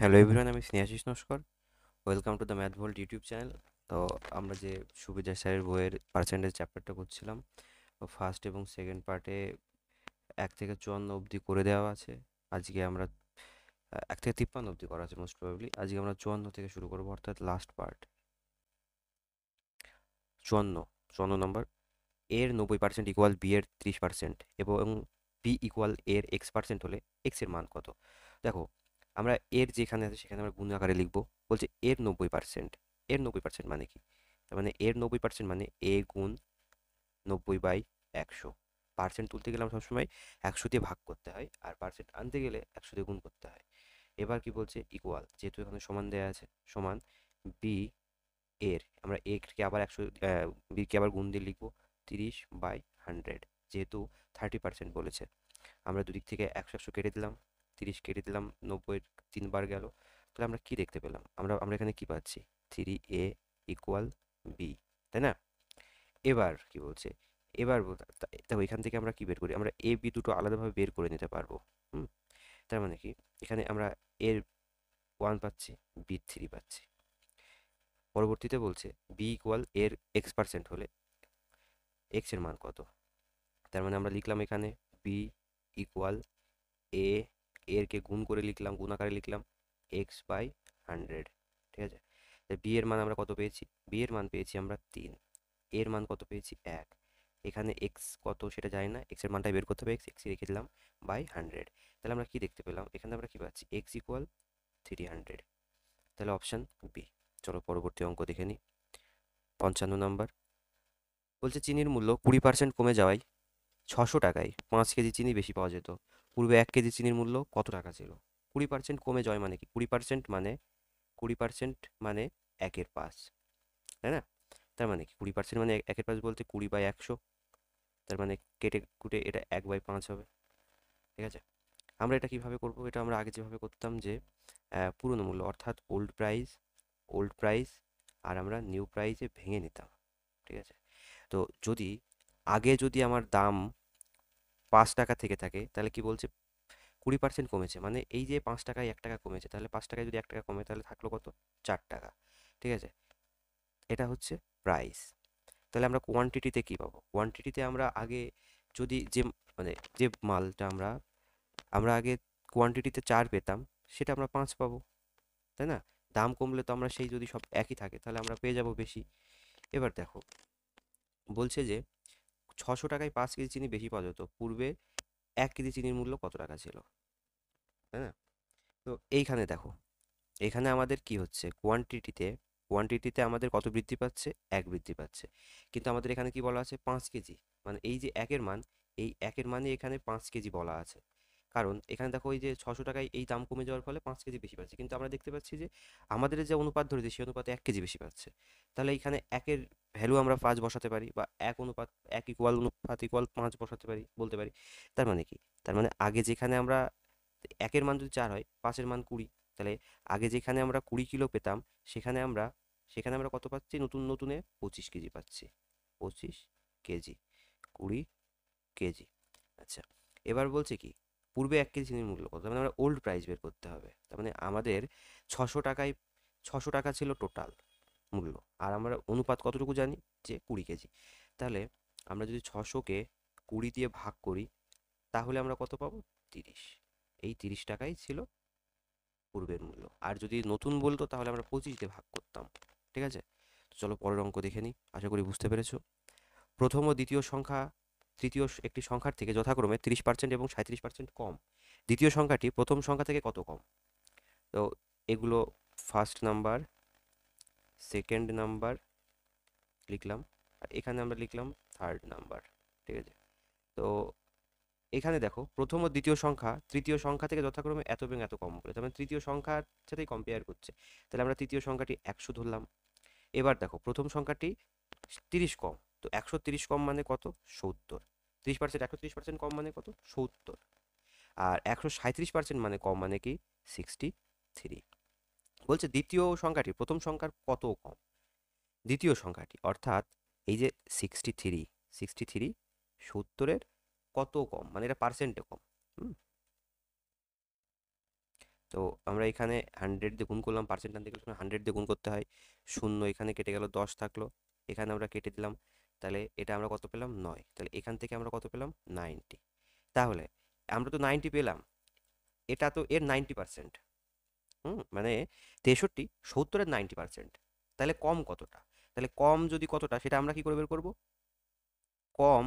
Hello everyone, আমি Snehashis Naskar. Welcome to the math vault YouTube channel. তো আমরা যে সুবিধা স্যারের বইয়ের পার্সেন্টেজ চ্যাপ্টারটা করছিলাম, ফার্স্ট এবং সেকেন্ড পার্টে 1 থেকে 54 অবধি করে দেওয়া আছে। আজকে আমরা 1 থেকে 53 অবধি করা আছে মোস্ট প্রবাবলি। আজকে আমরা 54 থেকে শুরু করবো, অর্থাৎ লাস্ট পার্ট। 54 নম্বর। এর 90% ইকুয়াল বি এর 30% এবং বি ইকুয়াল এর x% হলে x এর মান কত? দেখো, আমরা এর যেখানে আছে সেখানে আমরা গুণ আকারে লিখবো। বলছে এর 90%। এর 90% মানে কি? তার মানে এর 90% মানে এ গুণ 90/100। পার্সেন্ট তুলতে গেলে আমরা সবসময় 100 দিয়ে ভাগ করতে হয়, আর পার্সেন্ট আনতে গেলে 100 দিয়ে গুণ করতে হয়। এবার কি বলছে? ইকুয়াল, যেহেতু এখানে সমান দেওয়া আছে, সমান বি এর, আমরা এ কে আবার 100, বি কে আবার গুণ দিয়ে লিখবো 30/100। যেহেতু 30% বলেছে, আমরা দুদিক থেকে 100 কেটে দিলাম, 30 কেটে দিলাম, 90 3 বার গেল। তাহলে আমরা কি দেখতে পেলাম? আমরা আমরা এখানে কি পাচ্ছি? 3a ইকুয়াল বি, তাই না? এবার কি বলছে? এবার দেখো, এখান থেকে আমরা কি বের করি? আমরা এ বি দুটো আলাদাভাবে বের করে নিতে পারবো। হুম। তার মানে কি, এখানে আমরা এর 1 পাচ্ছি, বি 3 পাচ্ছি। পরবর্তীতে বলছে বি ইকুয়াল এর x% হলে এক্স এর মান কত? তার মানে আমরা লিখলাম এখানে বি ইকুয়াল এ, এর কে গুণ করে লিখলাম, গুণ আকারে লিখলাম x/100। ঠিক আছে? বি এর মান আমরা কত পেয়েছি? বি এর মান পেয়েছি আমরা 3। এর মান কত পেয়েছি? 1। এখানে এক্স কত সেটা জানি না, এক্স এর মানটাই বের করতে হবে। এক্স রেখে দিলাম বাই 100। তাহলে আমরা কি দেখতে পেলাম? এখানে আমরা কি পাচ্ছি? X equal 300। তাহলে অপশান বি। চলো পরবর্তী অঙ্ক দেখে নিই। 55 নম্বর। বলছে চিনির মূল্য 20% কমে যাওয়ায় 600 টাকায় 5 কেজি চিনি বেশি পাওয়া যেত। পূর্বে 1 কেজি চিনির মূল্য কত টাকা ছিল? 20% কমে যায় মানে কি? 20% মানে 20% মানে 1/5, তাই না? তার মানে কি 20% মানে 1/5 বলতে 20/100। তার মানে কেটে কুটে এটা 1/5 হবে। ঠিক আছে? আমরা এটা কিভাবে করব? এটা আমরা আগে যেভাবে করতাম, যে পুরনো মূল্য অর্থাৎ ওল্ড প্রাইস আর আমরা নিউ প্রাইসে ভেঙে নিতাম। ঠিক আছে? তো যদি যদি আমার দাম 5 টাকা থেকে থাকে, তাহলে কি বলছে? 20% কমেছে মানে এই যে 5 টাকায় 1 টাকা কমেছে, তাহলে 5 টাকায় যদি 1 টাকা কমে তাহলে থাকলো কত? 4 টাকা। ঠিক আছে? এটা হচ্ছে প্রাইস। তাহলে আমরা কোয়ান্টিটিতে কি পাবো? কোয়ান্টিটিতে আমরা আগে যদি মানে যে মালটা আমরা আমরা আগে কোয়ান্টিটিতে 4 পেতাম, সেটা আমরা 5 পাবো, তাই না? দাম কমলে তো আমরা সেই, যদি সব একই থাকে তাহলে আমরা পেয়ে যাব বেশি। এবার দেখো, বলছে যে 600 টাকায় 5 কেজি চিনি বেশি পাওয়া যেত। পূর্বে 1 কেজি চিনির মূল্য কত টাকা ছিল, তাই না? তো এইখানে দেখো, এখানে আমাদের কি হচ্ছে? কোয়ান্টিটিতে আমাদের কত বৃদ্ধি পাচ্ছে? 1 বৃদ্ধি পাচ্ছে। কিন্তু আমাদের এখানে কি বলা আছে? 5 কেজি। মানে এই যে একের মান, এই একের মানে এখানে 5 কেজি বলা আছে। কারণ এখানে দেখো, এই যে 600 টাকায় এই দাম কমে যাওয়ার ফলে 5 কেজি বেশি পাচ্ছে, কিন্তু আমরা দেখতে পাচ্ছি যে আমাদের যে অনুপাত ধরেছি সেই অনুপাতে 1 কেজি বেশি পাচ্ছে। তাহলে এখানে একের ভ্যালু আমরা 5 বসাতে পারি, বা এক ইকুয়াল অনুপাত ইকুয়াল 5 বসাতে পারি, বলতে পারি। তার মানে কি? তার মানে আগে যেখানে আমরা একের মান যদি 4 হয়, 5-এর মান 20, তাহলে আগে যেখানে আমরা 20 কিলো পেতাম, সেখানে আমরা সেখানে আমরা কত পাচ্ছি? নতুনে 25 কেজি পাচ্ছি। 25 কেজি, 20 কেজি। আচ্ছা, এবার বলছে কি? পূর্বে 1 কেজি চিনির মূল্য কত? তার মানে আমরা ওল্ড প্রাইস বের করতে হবে। তার মানে আমাদের 600 টাকায় 600 টাকা ছিল টোটাল মূল্য, আর আমরা অনুপাত কতটুকু জানি? যে 20 কেজি। তাহলে আমরা যদি 600-কে 20 দিয়ে ভাগ করি, তাহলে আমরা কত পাবো? 30। এই 30 টাকাই ছিল পূর্বের মূল্য। আর যদি নতুন বলতো তাহলে আমরা 25 দিয়ে ভাগ করতাম। ঠিক আছে? তো চলো পরের অঙ্ক দেখে নিই। আশা করি বুঝতে পেরেছো। প্রথম ও দ্বিতীয় সংখ্যা তৃতীয় একটি সংখ্যার থেকে যথাক্রমে 30% এবং 37% কম। দ্বিতীয় সংখ্যাটি প্রথম সংখ্যা থেকে কত কম? তো এগুলো ফার্স্ট নাম্বার, সেকেন্ড নাম্বার লিখলাম, আর এখানে আমরা লিখলাম থার্ড নাম্বার। ঠিক আছে? তো এখানে দেখো, প্রথম ও দ্বিতীয় সংখ্যা তৃতীয় সংখ্যা থেকে যথাক্রমে এত এবং এত কম বলে, তার মানে তৃতীয় সংখ্যার সাথেই কম্পেয়ার করছে। তাহলে আমরা তৃতীয় সংখ্যাটি 100 ধরলাম। এবার দেখো, প্রথম সংখ্যাটি 30 কম, তো 130 কম মানে কত? 70। 30%, 130% কম মানে কত? 70। আর 137% মানে কম মানে কি? 63। বলছে দ্বিতীয় সংখ্যাটি প্রথম সংখ্যার কত কম? দ্বিতীয় সংখ্যাটি অর্থাৎ এই যে 63, 70-এর কত কম, মানে এটা পার্সেন্টে কম। হুম। তো আমরা এখানে 100 দিয়ে গুণ করলাম, পার্সেন্ট আনতে গেলে 100 দিয়ে গুণ করতে হয়। শূন্য এখানে কেটে গেল, 10 থাকলো, এখানে আমরা কেটে দিলাম। তাহলে এটা আমরা কত পেলাম? 9। তাহলে এখান থেকে আমরা কত পেলাম? 90। তাহলে আমরা তো 90 পেলাম, এটা তো এর 90%। মানে 63 70-এর 90%। তাহলে কম কতটা? তাহলে কম যদি কতটা সেটা আমরা কি করে বের করব? কম,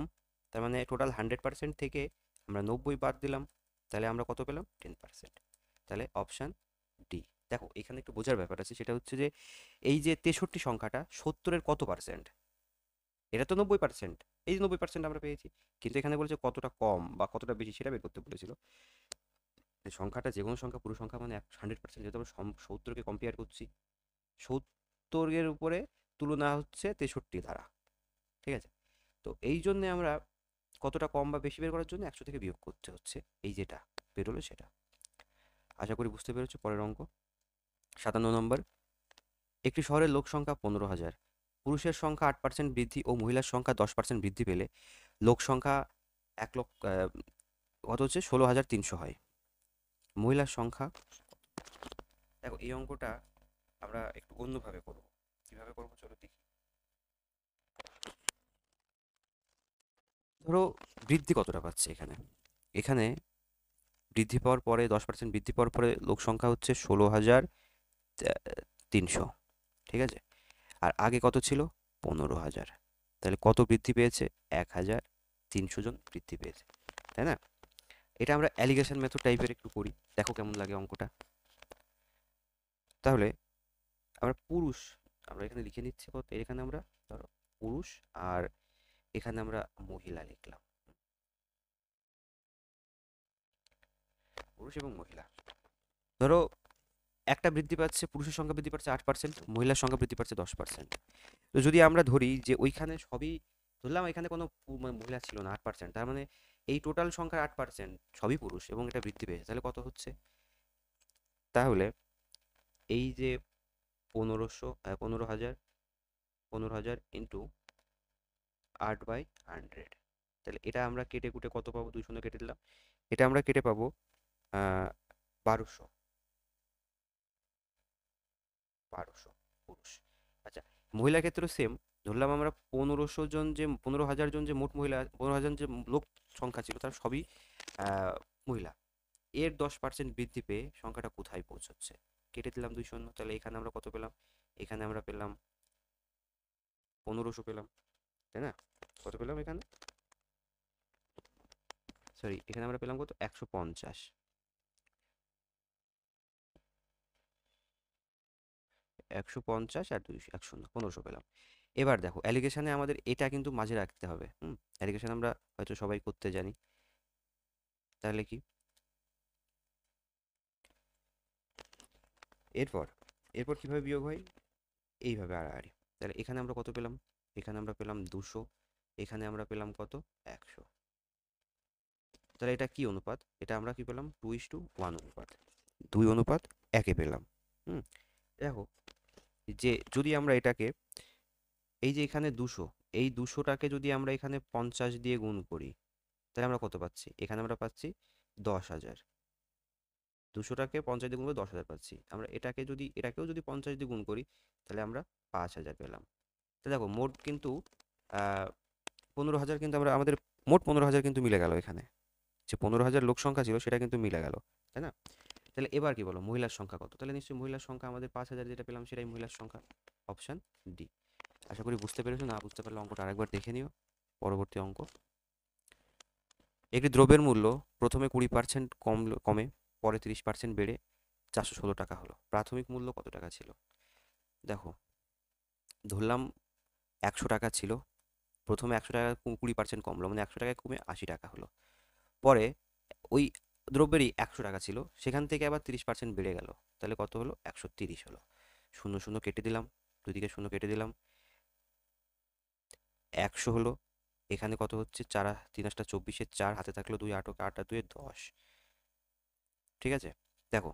তার মানে টোটাল 100% থেকে আমরা 90 বাদ দিলাম, তাহলে আমরা কত পেলাম? 10%। তাহলে অপশান ডি। দেখো এখানে একটু বোঝার ব্যাপার আছে, সেটা হচ্ছে যে এই যে 63 সংখ্যাটা 70-এর কত পার্সেন্ট? এটা তো 90%, এই যে 90% আমরা পেয়েছি, কিন্তু এখানে বলেছে কতটা কম বা কতটা বেশি সেটা বের করতে বলেছিল। এই সংখ্যাটা যে কোনো সংখ্যা, পুরো সংখ্যা মানে 100%, যেহেতু আমরা 70-কে কম্পেয়ার করছি, 70-এর উপরে তুলনা হচ্ছে 63 দ্বারা, ঠিক আছে? তো এই জন্যে আমরা কতটা কম বা বেশি বের করার জন্য 100 থেকে বিয়োগ করতে হচ্ছে, এই যেটা বেরোলো সেটা। আশা করি বুঝতে পেরেছো। পরের অঙ্ক 57 নম্বর। একটি শহরের লোক সংখ্যা 15,000, পুরুষের সংখ্যা 8% বৃদ্ধি ও মহিলার সংখ্যা 10% বৃদ্ধি পেলে লোক সংখ্যা 1 লক্ষ কত হচ্ছে? 16,300 হয়। মহিলার সংখ্যা, দেখো এই অঙ্কটা আমরা একটু অন্যভাবে করব। কিভাবে করব চলো দেখি। ধরো বৃদ্ধি কতটা পাচ্ছে এখানে, এখানে বৃদ্ধি পাওয়ার পরে 10% বৃদ্ধি পাওয়ার পরে লোক সংখ্যা হচ্ছে 16,300, ঠিক আছে? আর আগে কত ছিল? 15,000। তাহলে কত বৃদ্ধি পেয়েছে? 1,300 জন বৃদ্ধি পেয়েছে, তাই না? এটা আমরা অ্যালিগেশন মেথড টাইপের একটু করি, দেখো কেমন লাগে অঙ্কটা। তাহলে আমরা পুরুষ, আমরা এখানে লিখে নিচ্ছি কত, এখানে আমরা ধরো পুরুষ আর এখানে আমরা মহিলা লিখলাম, পুরুষ এবং মহিলা। ধরো একটা বৃদ্ধি পাচ্ছে, পুরুষের সংখ্যা বৃদ্ধি পাচ্ছে 8%, মহিলার সংখ্যা বৃদ্ধি পাচ্ছে 10%। তো যদি আমরা ধরি যে ওইখানে সবই, ধরলাম এখানে কোনো মহিলা ছিল না, 8%, তার মানে এই টোটাল সংখ্যার 8% সবই পুরুষ এবং এটা বৃদ্ধি পেয়েছে, তাহলে কত হচ্ছে? তাহলে এই যে 15,000, 15,000 ইন্টু 8/100, তাহলে এটা আমরা কেটে কুটে কত পাবো? 2 শূন্য কেটে দিলাম, এটা আমরা কেটে পাবো 1200, 1200 পুরুষ। আচ্ছা, মহিলার ক্ষেত্রেও সেম, ধরলাম আমরা 15,000 জন যে মোট মহিলা, 15,000 যে লোক সংখ্যা ছিল তার সবই মহিলা, এর 10% বৃদ্ধি পেয়ে সংখ্যাটা কোথায় পৌঁছচ্ছে? কেটে দিলাম 2 শূন্য, তাহলে এখানে আমরা কত পেলাম? এখানে আমরা পেলাম 1500 পেলাম, তাই না? কত পেলাম এখানে? সরি, এখানে আমরা পেলাম কত? 150। 150 আর 200, 10 1500 পেলাম। এবার দেখো অ্যালিগেশনে আমাদের এটা কিন্তু মাঝে রাখতে হবে। অ্যালিগেশন আমরা হয়তো সবাই করতে জানি। তাহলে কি এরপর, এরপর কিভাবে বিয়োগ হয়? এইভাবে আড়াআড়ি। তাহলে এখানে আমরা কত পেলাম? এখানে আমরা পেলাম 200, এখানে আমরা পেলাম কত? 100। তাহলে এটা কি অনুপাত? এটা আমরা কি পেলাম? 2:1 অনুপাত, 2:1 পেলাম। হুম দেখো যে যদি আমরা এটাকে, এই যে এখানে 200, এই 200টাকে যদি আমরা এখানে 50 দিয়ে গুণ করি, তাহলে আমরা কত পাচ্ছি? এখানে আমরা পাচ্ছি 10,000। 200টাকে 50 দিয়ে গুণ করে 10,000 পাচ্ছি। আমরা এটাকে যদি, এটাকেও যদি 50 দিয়ে গুণ করি, তাহলে আমরা 5,000 পেলাম। তো দেখো মোট কিন্তু 15,000, কিন্তু আমরা আমাদের মোট 15,000 কিন্তু মিলে গেল এখানে, যে 15,000 লোক সংখ্যা ছিল সেটা কিন্তু মিলে গেল, তাই না? তাহলে এবার কি বলো, মহিলার সংখ্যা কত? তাহলে নিশ্চয়ই মহিলার সংখ্যা আমাদের 5,000 যেটা পেলাম সেটাই মহিলার সংখ্যা, অপশান ডি। আশা করি বুঝতে পেরেছো। না বুঝতে পারলে অঙ্কটা আরেকবার দেখে নিও। পরবর্তী অঙ্ক, একটি দ্রব্যের মূল্য প্রথমে 20% কমে পরে 30% বেড়ে 416 টাকা হলো, প্রাথমিক মূল্য কত টাকা ছিল? দেখো ধরলাম 100 টাকা ছিল, প্রথমে 100 টাকা 20% কমলো, মানে 100 টাকা কমে 80 টাকা হলো। পরে ওই দ্রব্যেরই 100 টাকা ছিল, সেখান থেকে আবার 30% বেড়ে গেল, তাহলে কত হলো? 130 হলো। শূন্য শূন্য কেটে দিলাম, দুদিকে শূন্য কেটে দিলাম, 100 হলো। এখানে কত হচ্ছে? 4 3 8 24, 4 হাতে থাকলো 2, 8 8 আর 2 10, ঠিক আছে? দেখো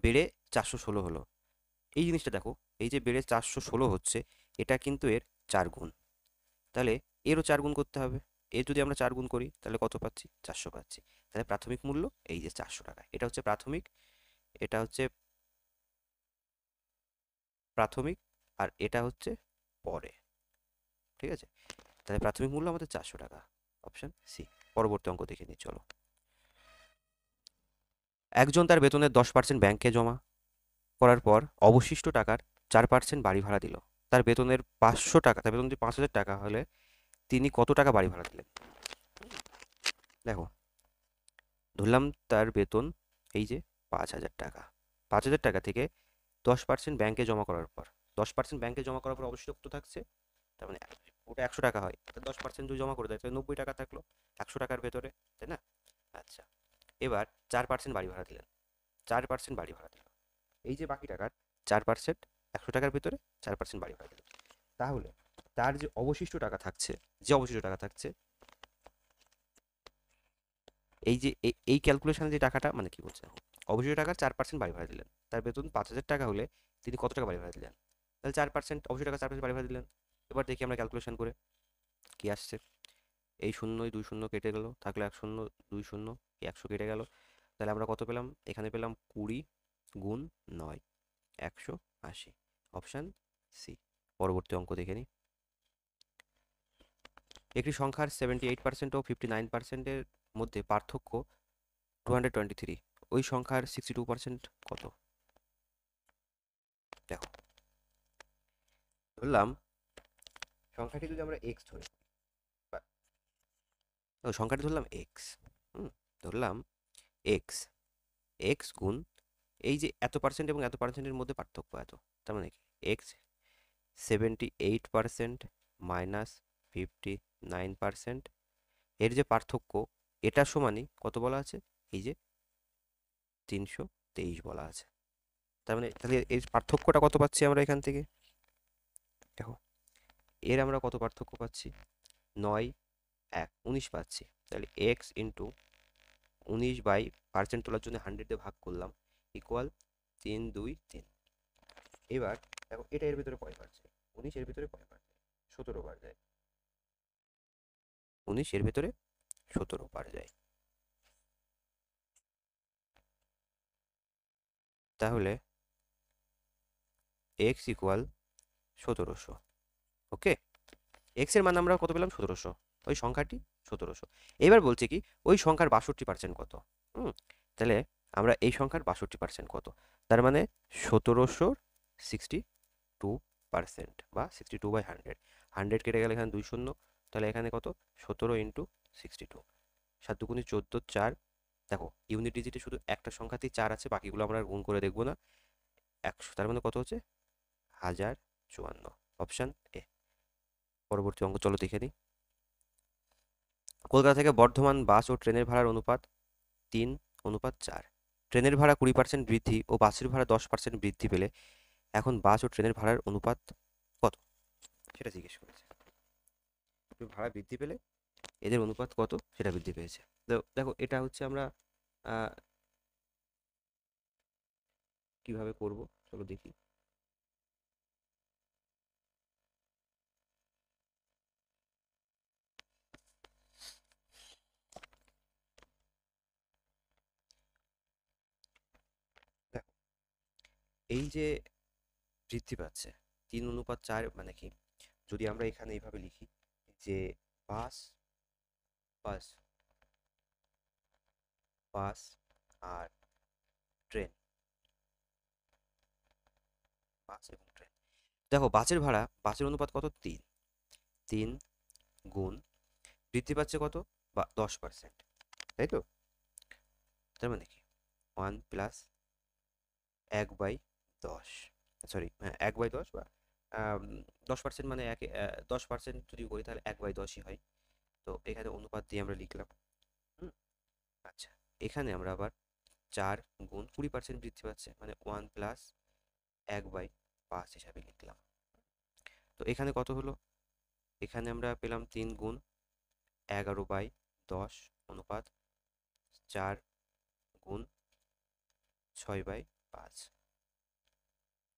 বেড়ে 416 হলো। এই জিনিসটা দেখো, এই যে বেড়ে 416 হচ্ছে, এটা কিন্তু এর 4 গুণ, তাহলে এরও 4 গুণ করতে হবে। এর যদি আমরা 4 গুণ করি তাহলে কত পাচ্ছি? 400 পাচ্ছি। তাহলে প্রাথমিক মূল্য এই যে 400 টাকা, এটা হচ্ছে প্রাথমিক, এটা হচ্ছে প্রাথমিক, আর এটা হচ্ছে পরে। ঠিক আছে, তাহলে প্রাথমিক মূল্য আমাদের 400 টাকা, অপশন সি। পরবর্তী অঙ্ক দেখে নিই, চলো। একজন তার বেতনের 10% ব্যাংকে জমা করার পর অবশিষ্ট টাকার 4% বাড়ি ভাড়া দিল। তার বেতনের 500 টাকা, তার বেতন যদি 5,000 টাকা হলে তিনি কত টাকা বাড়ি ভাড়া দিলেন? দেখো, ধরলাম তার বেতন এই যে 5,000 টাকা, 5,000 টাকা থেকে 10% ব্যাংকে জমা করার পর, 10% ব্যাংকে জমা করার পর অবশিষ্ট কত থাকছে? তার মানে ওটা 100 টাকা হয়, 10% যদি জমা করে দেয় তাহলে 90 টাকা থাকলো 100 টাকার ভেতরে, তাই না? আচ্ছা, এবার 4% বাড়ি ভাড়া দিলেন, 4% বাড়ি ভাড়া দিল। এই যে বাকি টাকার 4%, 100 টাকার ভেতরে 4% বাড়ি ভাড়া দিল। তাহলে তার যে অবশিষ্ট টাকা থাকছে, যে অবশিষ্ট টাকা থাকছে, এই যে এই ক্যালকুলেশনে যে টাকাটা মানে কি বলছে, অবশিষ্ট টাকার 4% বাড়ি ভাড়া দিলেন। তার বেতন 5,000 টাকা হলে তিনি কত টাকা বাড়ি ভাড়া দিলেন? তাহলে 4%, অবশিষ্ট টাকা 4% বাড়ি ভাড়া দিলেন। এবার দেখি আমরা ক্যালকুলেশন করে কি আসছে। এই শূন্য, এই 2 শূন্য কেটে গেল, থাকলো 1 শূন্য, 2 শূন্য, এই 100 কেটে গেল। তাহলে আমরা কত পেলাম? এখানে পেলাম 20 গুণ 9, 180, অপশান সি। পরবর্তী অঙ্ক দেখে নিই। একটি সংখ্যার 78% ও 59%-এর মধ্যে পার্থক্য 223, ওই সংখ্যার 62% কত? দেখো, ধরলাম সংখ্যাটি যদি আমরা এক্স ধরি, বা সংখ্যাটি ধরলাম এক্স, ধরলাম এক্স, এক্স গুণ এই যে এত পার্সেন্ট এবং এত পার্সেন্টের মধ্যে পার্থক্য এত, তার মানে কি এক্স 78% মাইনাস 59%, এর যে পার্থক্য এটা সমানই কত বলা আছে? এই যে 323 বলা আছে। তার মানে তাহলে এর পার্থক্যটা কত পাচ্ছি আমরা এখান থেকে? দেখো, এর আমরা কত পার্থক্য পাচ্ছি? 9, 1, 19 পাচ্ছি। তাহলে এক্স ইন্টু 19 বাই পার্সেন্ট তোলার জন্য 100 দিয়ে ভাগ করলাম, ইকুয়াল 3, 2, 3। এবার দেখো, এটা এর ভিতরে কয় বার যায়? 19 এর ভিতরে কয় বার যায়? 17 বার যায়। 19 এর ভিতরে 17 বার যায়। তাহলে এক্স ইকুয়াল 1700। ওকে, এক্স এর মান আমরা কত পেলাম? 1700, ওই সংখ্যাটি 1700। এবার বলছে কি ওই সংখ্যার 62% কত? হুম, তাহলে আমরা এই সংখ্যার 62% কত, তার মানে 1700 62% বা 62/100, 100 কেটে গেলে এখানে 2 শূন্য, তাহলে এখানে কত? 17 ইন্টু 62, 7 দুগুণে 14, 4। দেখো, ইউনিট ডিজিটে শুধু একটা সংখ্যাতেই 4 আছে, বাকিগুলো আমরা আর গুণ করে দেখবো না। 100, তার মানে কত হচ্ছে? 1054, অপশান এ। পরবর্তী অঙ্ক চলো দেখে নিই। কলকাতা থেকে বর্ধমান বাস ও ট্রেনের ভাড়ার অনুপাত 3:4। ট্রেনের ভাড়া 20% বৃদ্ধি ও বাসের ভাড়া 10% বৃদ্ধি পেলে এখন বাস ও ট্রেনের ভাড়ার অনুপাত কত? সেটা জিজ্ঞেস করেছে। ভাড়া বৃদ্ধি পেলে এদের অনুপাত কত সেটা বৃদ্ধি পেয়েছে। দেখো, এটা হচ্ছে আমরা আহ, কিভাবে করব, চলো দেখি। দেখো, এই যে বৃদ্ধি পাচ্ছে 3:4 মানে কি, যদি আমরা এখানে এইভাবে লিখি যে বাস, বাস, বাস আর ট্রেন, বাস এবং ট্রেন। দেখো, বাসের ভাড়া, বাসের অনুপাত কত? 3, 3 গুণ বৃদ্ধি পাচ্ছে কত? বা 10%, তাই তো? তার মানে কি 1 প্লাস 1/10, সরি, হ্যাঁ 1/10, বা 10% মানে 10% যদি করি তাহলে 1/10ই হয়। তো এখানে অনুপাত দিয়ে আমরা লিখলাম। হুম, আচ্ছা, এখানে আমরা আবার 4 গুণ 20% বৃদ্ধি পাচ্ছে মানে 1 প্লাস 1/5 হিসাবে লিখলাম। তো এখানে কত হলো? এখানে আমরা পেলাম 3 গুণ 11/10 অনুপাত 4 গুণ 6/5।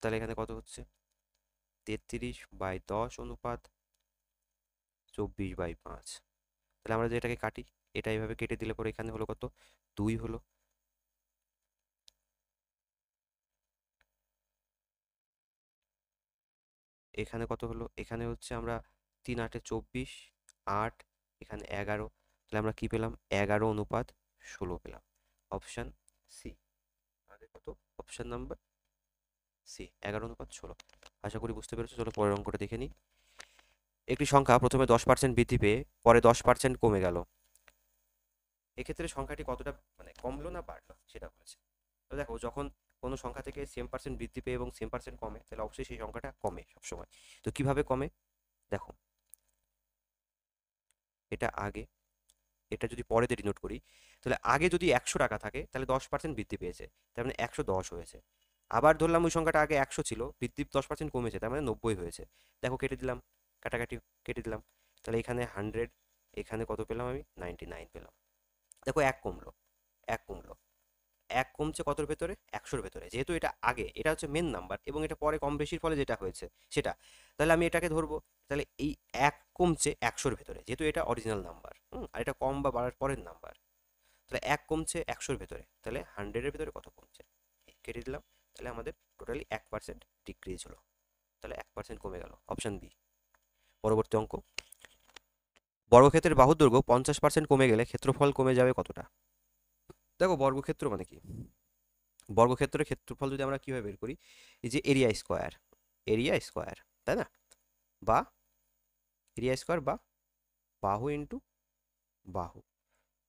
তাহলে এখানে কত হচ্ছে? 33/10 অনুপাত 24/5। তাহলে আমরা যদি এটাকে কাটি, এটা এইভাবে কেটে দিলে পরে এখানে হলো কত? 2 হলো। এখানে কত হলো, এখানে হচ্ছে আমরা 3 8 24, 8 এখানে 11, তাহলে আমরা কি পেলাম 11:16 পেলাম। অপশান সি আমাদের কত, অপশান নাম্বার সি 11:16। আশা করি বুঝতে পেরেছো। চলো পরের অঙ্কটা দেখে নিই। একটি সংখ্যা প্রথমে 10% বৃদ্ধি পেয়ে পরে 10% কমে গেল, এক্ষেত্রে সংখ্যাটি কতটা মানে কমলো না বাড়লো সেটা বলেছে। তো দেখো যখন কোনো সংখ্যা থেকে সেম পার্সেন্ট বৃদ্ধি পেয়ে এবং সেম পার্সেন্ট কমে, তাহলে অবশ্যই সেই সংখ্যাটা কমে সবসময়। তো কিভাবে কমে দেখো, এটা আগে, এটা যদি পরে ডিনোট করি, তাহলে আগে যদি 100 টাকা থাকে তাহলে 10% বৃদ্ধি পেয়েছে, তার মানে 110 হয়েছে। আবার ধরলাম ওই সংখ্যাটা আগে 100 ছিল, বৃদ্ধি 10% কমেছে, তার মানে 90 হয়েছে। দেখো কেটে দিলাম, কাটাকাটি কেটে দিলাম, তাহলে এখানে 100, এখানে কত পেলাম আমি 99 পেলাম। দেখো এক কমলো, এক কমলো, এক কমছে কতর ভেতরে 100-র ভেতরে, যেহেতু এটা আগে, এটা হচ্ছে মেন নাম্বার এবং এটা পরে কম বেশির ফলে যেটা হয়েছে সেটা, তাহলে আমি এটাকে ধরবো। তাহলে এই এক কমছে 100-র ভেতরে, যেহেতু এটা অরিজিনাল নাম্বার, আর এটা কম বা বাড়ার পরের নাম্বার, তাহলে এক কমছে 100-র ভেতরে, তাহলে 100-এর ভেতরে কত কমছে কেটে দিলাম, তাহলে আমাদের টোটালি 1% ডিক্রিজ হলো, তাহলে 1% কমে গেল। Option B. পরবর্তী অঙ্ক, বর্গক্ষেত্রের বাহুর দৈর্ঘ্য 50% কমে গেলে ক্ষেত্রফল কমে যাবে কতটা। দেখো বর্গক্ষেত্র মানে কি, বর্গক্ষেত্রের ক্ষেত্রফল যদি আমরা কিভাবে বের করি, এই যে এরিয়া স্কোয়ার, এরিয়া স্কোয়ার, তাই না, বা এরিয়া স্কোয়ার বা বাহু ইন্টু বাহু।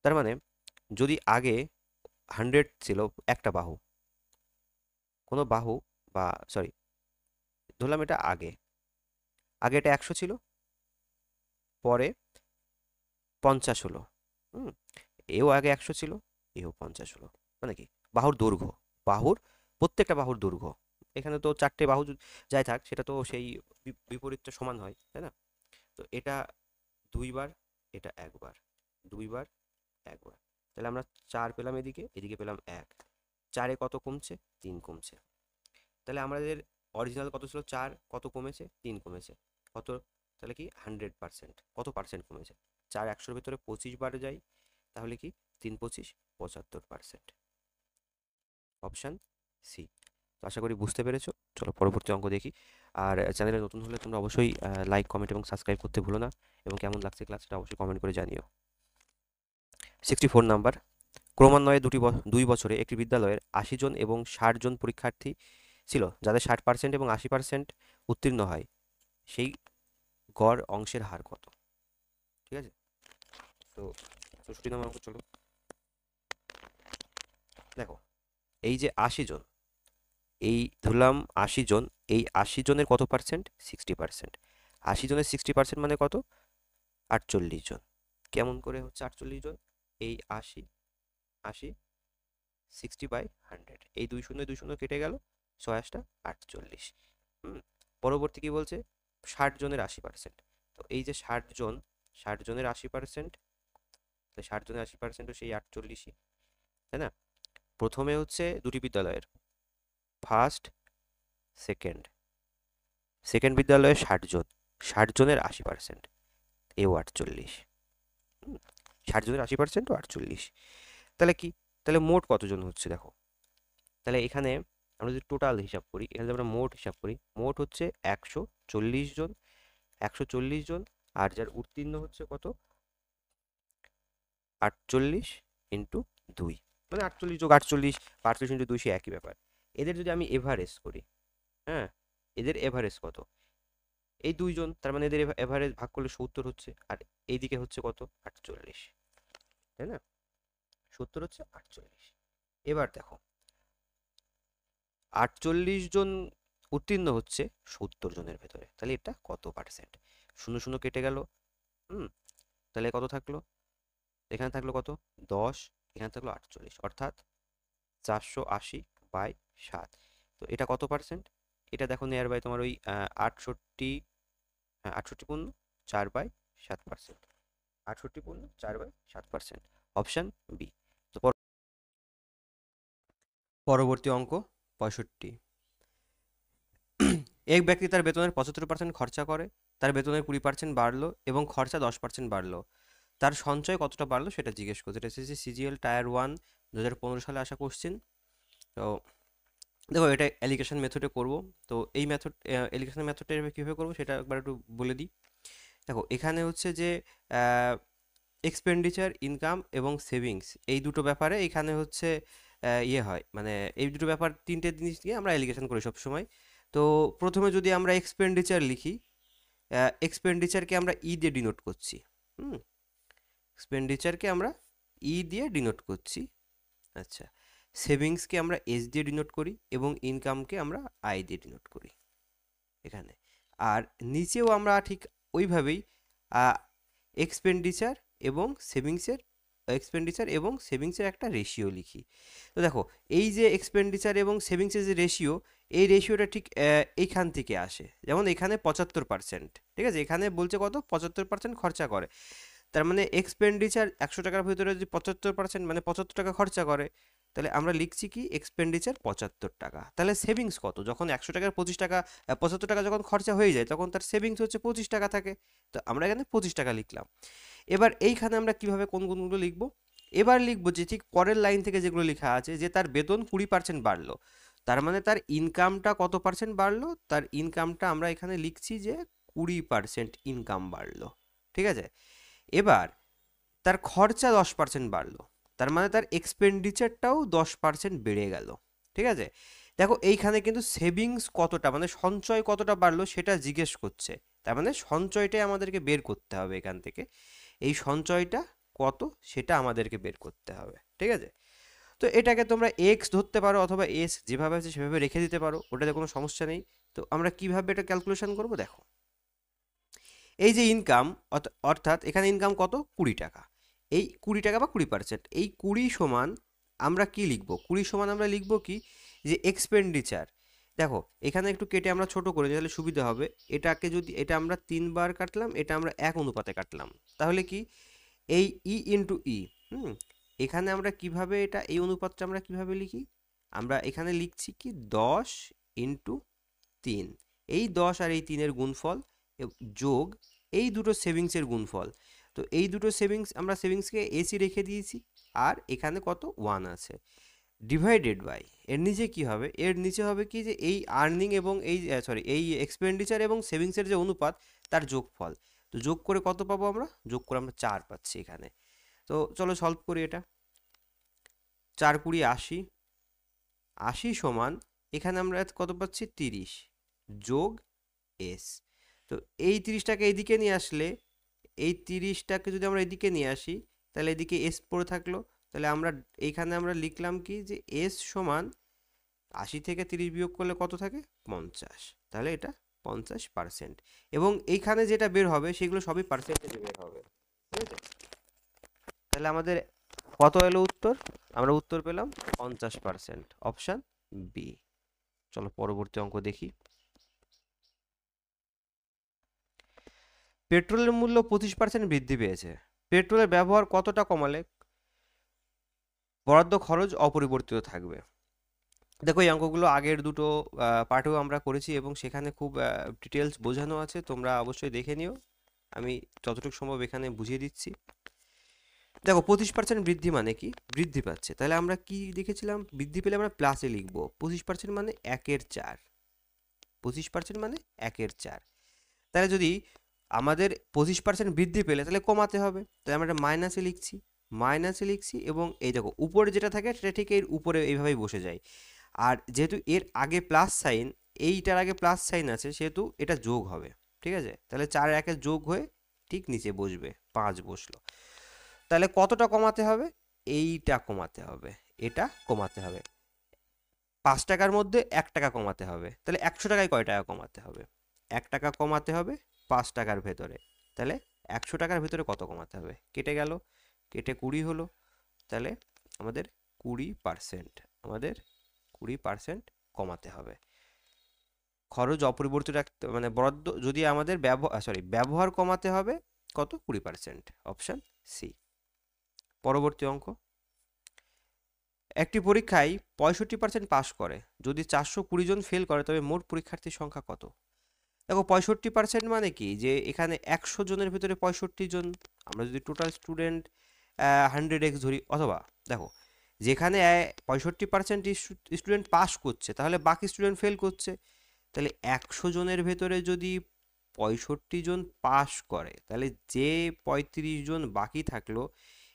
তার মানে যদি আগে 100 ছিল একটা বাহু, কোনো বাহু বা সরি ধরলাম এটা আগে, আগে এটা 100 ছিল, পরে 50 হলো, হুম, এও আগে 100 ছিল, এও 50 হলো, মানে কি বাহুর দৈর্ঘ্য, বাহুর প্রত্যেকটা বাহুর দৈর্ঘ্য, এখানে তো 4টে বাহু যাই থাক সেটা তো সেই বিপরীতটা সমান হয়, তাই না। তো এটা 2 বার, এটা 1 বার, 2 বার 1 বার, তাহলে আমরা 4 পেলাম, এদিকে এদিকে পেলাম 1, 4-এ কত কমছে 3 কমছে, তাহলে আমাদের অরিজিনাল কত ছিল 4, কত কমেছে 3 কমেছে, কত, তাহলে কি 100%, কত পার্সেন্ট কমেছে, 4 100-র ভেতরে 25 বার যায়, তাহলে কি 3 25 75%। Option C. তো আশা করি বুঝতে পেরেছো। চলো পরবর্তী অঙ্ক দেখি। আর চ্যানেলে নতুন হলে তোমরা অবশ্যই লাইক কমেন্ট এবং সাবস্ক্রাইব করতে ভুলো না, এবং কেমন লাগছে ক্লাসটা অবশ্যই কমেন্ট করে জানিও। 64 নাম্বার, ক্রমান্বয়ে 2 বছরে একটি বিদ্যালয়ের 80 জন এবং 60 জন পরীক্ষার্থী ছিল, যাদের 60% এবং 80% উত্তীর্ণ হয়, সেই গড় অংশের হার কত। ঠিক আছে, তো 64 নম্বর অঙ্ক। চলো দেখো, এই যে 80 জন, এই ধরলাম 80 জন, এই 80 জনের কত পার্সেন্ট 60%, 80 জনের 60% মানে কত 48 জন। কেমন করে হচ্ছে 48 জন, এই 80 80 60/100, এই 2 শূন্য 2 শূন্য কেটে গেল, 6 48। পরবর্তী কি বলছে 60 জনের 80%, তো এই যে 60 জন, 60 জনের 80%, 60 জনের 80%ও সেই 48ই, তাই না। প্রথমে হচ্ছে দুটি বিদ্যালয়ের, ফার্স্ট সেকেন্ড, সেকেন্ড বিদ্যালয়ে 60 জন, 60 জনের 80%, এও 48, 60 জনের 80% ও 48, তাহলে কি, তাহলে মোট কতজন হচ্ছে দেখো, তাহলে এখানে আমরা যদি টোটাল হিসাব করি, এখানে যদি আমরা মোট হিসাব করি, মোট হচ্ছে 140 জন, 140 জন, আর যার উত্তীর্ণ হচ্ছে কত 48 ইন্টু 2, মানে 48 যোগ 48, 48 ইন্টু 2 সে একই ব্যাপার। এদের যদি আমি এভারেজ করি, হ্যাঁ, এদের এভারেজ কত, এই 2 জন, তার মানে এদের এভারেজ ভাগ করলে 70 হচ্ছে, আর এইদিকে হচ্ছে কত 48, তাই না, 70 হচ্ছে 48। এবার দেখো 48 জন উত্তীর্ণ হচ্ছে 70 জনের ভেতরে, তাহলে এটা কত পার্সেন্ট, শূন্য শূন্য কেটে গেল, তাহলে কত থাকলো, এখানে থাকলো কত 10, এখানে থাকলো 48, অর্থাৎ 480/7। তো এটা কত পার্সেন্ট, এটা দেখো নিয়ার বাই তোমার ওই 68, হ্যাঁ 68 পূর্ণ 4/7%, 68 পূর্ণ 4/7%, অপশান বি। তো পরবর্তী অঙ্ক 65, এক ব্যক্তি তার বেতনের 75% খরচা করে, তার বেতনের 20% বাড়লো এবং খরচা 10% বাড়লো, তার সঞ্চয় কতটা বাড়লো সেটা জিজ্ঞেস করছে। এটা এসেছে সিজিএল টায়ার 1 2015 সালে আসা কোশ্চেন। তো দেখো এটা অ্যালিগেশন মেথডে করব। তো এই মেথড, অ্যালিগেশন মেথডটা কীভাবে করবো সেটা একবার একটু বলে দিই। দেখো এখানে হচ্ছে যে এক্সপেন্ডিচার, ইনকাম এবং সেভিংস, এই দুটো ব্যাপারে এখানে হচ্ছে ইয়ে হয়, মানে এই দুটো ব্যাপার, তিনটে জিনিস নিয়ে আমরা অ্যালিগেশন করি সবসময়। তো প্রথমে যদি আমরা এক্সপেন্ডিচার লিখি, এক্সপেন্ডিচারকে আমরা ই দিয়ে ডিনোট করছি। হুম, এক্সপেন্ডিচারকে আমরা ই দিয়ে ডিনোট করছি। আচ্ছা, সেভিংসকে আমরা এস দিয়ে ডিনোট করি এবং ইনকামকে আমরা আই দিয়ে ডিনোট করি এখানে। আর নিচেও আমরা ঠিক ওইভাবেই এক্সপেন্ডিচার এবং সেভিংসের একটা রেশিও লিখি। তো দেখো এই যে এক্সপেন্ডিচার এবং সেভিংসের যে রেশিও, এই রেশিওটা ঠিক এইখান থেকে আসে। যেমন এখানে 75%, ঠিক আছে, এখানে বলছে কত, 75% খরচা করে। তার মানে এক্সপেন্ডিচার 100 টাকার ভিতরে যদি 75%, মানে 75 টাকা খরচা করে, তাহলে আমরা লিখছি কি এক্সপেন্ডিচার 75 টাকা। তাহলে সেভিংস কত, যখন 100 টাকার 25 টাকা, 75 টাকা যখন খরচা হয়ে যায়, তখন তার সেভিংস হচ্ছে 25 টাকা থাকে। তো আমরা এখানে 25 টাকা লিখলাম। এবার এইখানে আমরা কিভাবে কোন গুণগুলো লিখবো, এবার লিখবো যে ঠিক পরের লাইন থেকে যেগুলো লেখা আছে, যে তার বেতন 20% বাড়লো, তার মানে তার ইনকামটা কত পার্সেন্ট বাড়লো, তার ইনকামটা আমরা এখানে লিখছি যে 20% ইনকাম বাড়লো, ঠিক আছে। এবার তার খরচা 10% বাড়লো, তার মানে তার এক্সপেন্ডিচারটাও 10% বেড়ে গেল, ঠিক আছে। দেখো এইখানে কিন্তু সেভিংস কতটা, মানে সঞ্চয় কতটা বাড়লো সেটা জিজ্ঞেস করছে। তার মানে সঞ্চয়টাই আমাদেরকে বের করতে হবে এখান থেকে, এই সঞ্চয়টা কত সেটা আমাদেরকে বের করতে হবে, ঠিক আছে। তো এটাকে তোমরা এক্স ধরতে পারো অথবা এস, যেভাবে আছে সেভাবে রেখে দিতে পারো, ওটাতে কোনো সমস্যা নেই। তো আমরা কিভাবে এটা ক্যালকুলেশন করব, দেখো এই যে ইনকাম, অর্থাৎ এখানে ইনকাম কত, 20 টাকা, এই 20 টাকা বা 20%, এই 20 সমান আমরা কি লিখব, 20 সমান আমরা লিখব কি, যে এক্সপেন্ডিচার। দেখো এখানে একটু কেটে আমরা ছোট করে নিই, তাহলে সুবিধা হবে। এটাকে যদি, এটা আমরা 3 বার কাটলাম, এটা আমরা 1 অনুপাতে কাটলাম, তাহলে কি এই ই ইন্টু ই, এখানে আমরা কিভাবে এটা, এই অনুপাতটা আমরা কিভাবে লিখি, আমরা এখানে লিখছি কি 10 ইন্টু 3, এই 10 আর এই 3-এর গুণফল যোগ এই দুটো সেভিংসের গুণফল। তো এই দুটো সেভিংস, আমরা সেভিংসকে এসি রেখে দিয়েছি, আর এখানে কত 1 আছে, ডিভাইডেড বাই, এর নিচে কি হবে, এর নিচে হবে কি, যে এই আর্নিং এবং এই এই এক্সপেন্ডিচার এবং সেভিংসের যে অনুপাত, তার যোগফল। তো যোগ করে কত পাবো আমরা, যোগ করে আমরা 4 পাচ্ছি এখানে। তো চলো সলভ করি এটা। 4 20 80, 80 সমান, এখানে আমরা কত পাচ্ছি 30 যোগ এস। তো এই 30টাকে এইদিকে নিয়ে আসলে, এই 30টাকে যদি আমরা এদিকে নিয়ে আসি, তাহলে এদিকে এস পড়ে থাকলো। তাহলে আমরা এইখানে আমরা লিখলাম কি, যে এস সমান 80 থেকে 30 বিয়োগ করলে কত থাকে, 50। তাহলে এটা 50%, এবং এইখানে যেটা বের হবে সেগুলো সবই পার্সেন্টেজে বের হবে, ঠিক আছে। তাহলে আমাদের কত এলো উত্তর, আমরা উত্তর পেলাম 50%, অপশান বি। চলো পরবর্তী অঙ্ক দেখি। পেট্রোলের মূল্য 25% বৃদ্ধি পেয়েছে, পেট্রোলের ব্যবহার কতটা কমালে বরাদ্দ খরচ অপরিবর্তিত থাকবে। দেখো এই অঙ্কগুলো আগের দুটো পার্টেও আমরা করেছি এবং সেখানে খুব ডিটেলস বোঝানো আছে, তোমরা অবশ্যই দেখে নিও, আমি যতটুকু সম্ভব এখানে বুঝিয়ে দিচ্ছি। দেখো 25% বৃদ্ধি মানে কি, বৃদ্ধি পাচ্ছে, তাহলে আমরা কি দেখেছিলাম, বৃদ্ধি পেলে আমরা প্লাসে লিখবো, 25% মানে 1/4, 25% মানে 1/4। তাহলে যদি আমাদের 25% বৃদ্ধি পেলে, তাহলে কমাতে হবে, তাহলে আমরা মাইনাসে লিখছি, এবং এই দেখো উপরে যেটা থাকে সেটা ঠিক এর উপরে এইভাবেই বসে যায়। আর যেহেতু এর আগে প্লাস সাইন, এইটার আগে প্লাস সাইন আছে, সেহেতু এটা যোগ হবে, ঠিক আছে। তাহলে 4 1 যোগ হয়ে ঠিক নিচে বসবে, 5 বসলো। তাহলে কতটা কমাতে হবে, এইটা কমাতে হবে, এটা কমাতে হবে, 5 টাকার মধ্যে 1 টাকা কমাতে হবে। তাহলে 100 টাকায় কয় টাকা কমাতে হবে, 1 টাকা কমাতে হবে 5 টাকার ভেতরে। তাহলে 100 টাকার ভেতরে কত কমাতে হবে, কেটে গেল, কেটে 20 হলো। তাহলে আমাদের 20%, আমাদের 20% কমাতে হবে। খরচ অপরিবর্তিত রাখতে, মানে বরাদ্দ যদি আমাদের ব্যবহার কমাতে হবে কত, 20%, অপশান সি। পরবর্তী অঙ্ক, একটি পরীক্ষায় 65% পাস করে, যদি 420 জন ফেল করে তবে মোট পরীক্ষার্থীর সংখ্যা কত। দেখো 65% মানে কি, যে এখানে 100 জনের ভিতরে 65 জন, আমরা যদি টোটাল স্টুডেন্ট 100x ধরি, অথবা দেখো যেখানে 65% স্টুডেন্ট পাস করছে, তাহলে বাকি স্টুডেন্ট ফেল করছে। তাহলে 100 জনের ভেতরে যদি 65 জন পাস করে, তাহলে যে 35 জন বাকি থাকলো,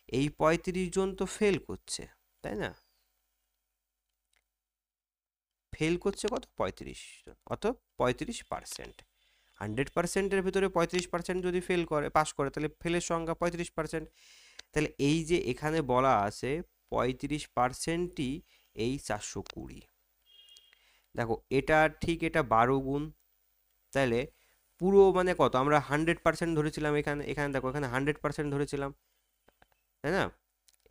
এই 35 জন তো ফেল করছে, তাই না? ফেল করছে কত? 35 জন, অত 35%। 100%-এর ভেতরে 35% যদি ফেল করে, পাস করে, তাহলে ফেলের সংখ্যা 35%। তাহলে এই যে এখানে বলা আছে 35%ই এই 420। দেখো এটা ঠিক, এটা 12 গুণ। তাহলে পুরো মানে কত, আমরা 100% ধরেছিলাম এখানে, এখানে দেখো এখানে 100% ধরেছিলাম, তাই না?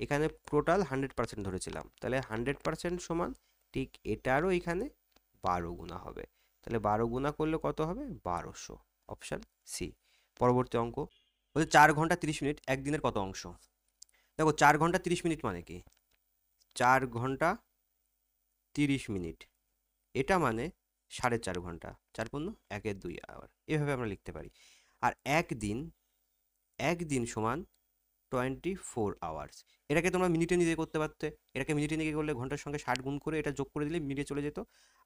এখানে টোটাল 100% ধরেছিলাম, তাহলে 100% সমান ঠিক এটারও এখানে 12 গুণা হবে। তাহলে 12 গুণা করলে কত হবে? 1200। Option C. পরবর্তী অঙ্ক বলছে 4 ঘন্টা 30 মিনিট একদিনের কত অংশ? দেখো 4 ঘন্টা 30 মিনিট মানে কি? 4 ঘন্টা 30 মিনিট, এটা মানে 4.5 ঘন্টা। 4 পূর্ণ 1-এর 2 আবার এভাবে আমরা লিখতে পারি। আর একদিন, একদিন সমান 24 আওয়ার্স। এটাকে তোমরা মিনিটে নিয়ে করতে পারতে, এটাকে মিনিটে নিয়ে করলে ঘন্টার সঙ্গে 60 গুণ করে এটা যোগ করে দিলে মিনিটে চলে যেত,